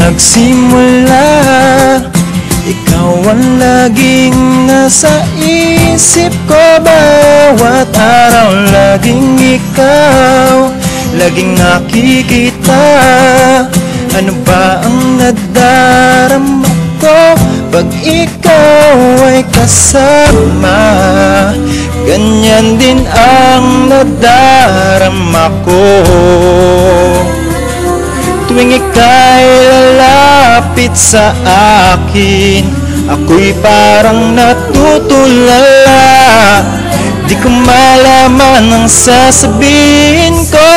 Nagsimula, ikaw ang laging nasa isip ko. Bawat araw laging ikaw, laging nakikita. Ano ba ang nadarama ko pag ikaw ay kasama? Ganyan din ang nadarama ko tuwing ika'y lalapit sa akin. Ako'y parang natutulala, di ko malaman ang sasabihin ko.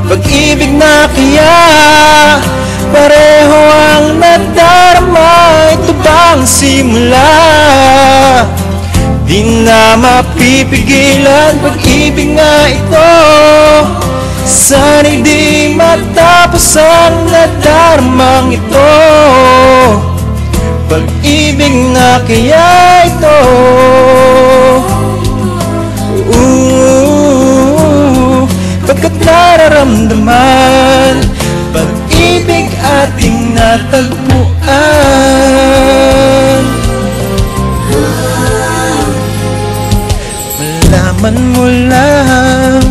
Pag-ibig na kaya pareho ang nadarama. Ito bang simula? Di na mapipigilan, pag-ibig nga ito. Sana'y di matapos ang nadarmang ito. Pag-ibig na kaya ito. Pagkat nararamdaman, pag-ibig ating natagpuan. Malaman mo lang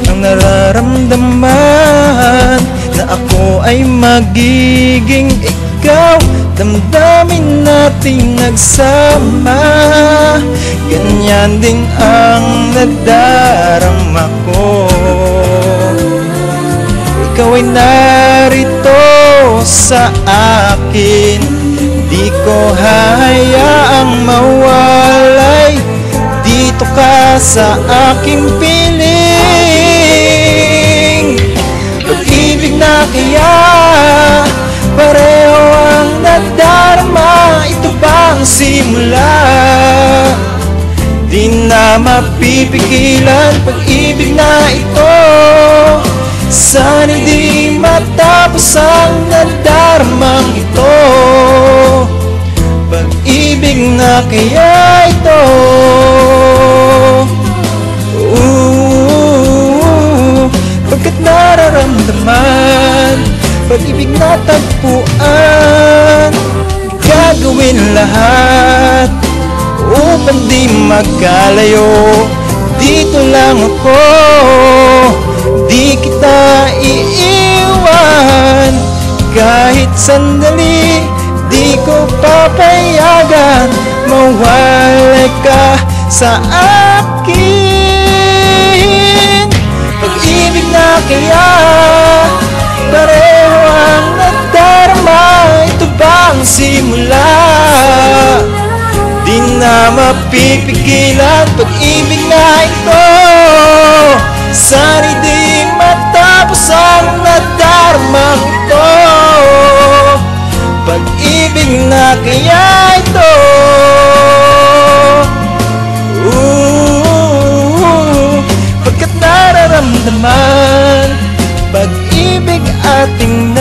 ang nararamdaman, na ako ay magiging ikaw. Damdamin natin nagsama, ganyan din ang nadarama ko. Ikaw ay narito sa akin, di ko hahayaang mawalay. Dito ka sa aking piling. Pag-ibig na kaya pareho ang nadarama. Ito bang simula? Di na mapipigilan, pag-ibig na ito. Sana'y di matapos ang nadarmang ito. Pag-ibig na kaya ito. Pagkat nararamdaman, pag-ibig na tagpuan. Gagawin lahat upang di magkalayo. Dito lang ako, di kita iiwan. Kahit sandali, di ko papayagan mawalay ka sa akin. Pag-ibig na kaya pareho ang nadarama. Ito bang simula? Di na mapipigilan, pag-ibig na ito. Sana'y di matapos ang nadarmang ito. Pag-ibig na kaya ito. Pagkat nararamdaman, pag-ibig ating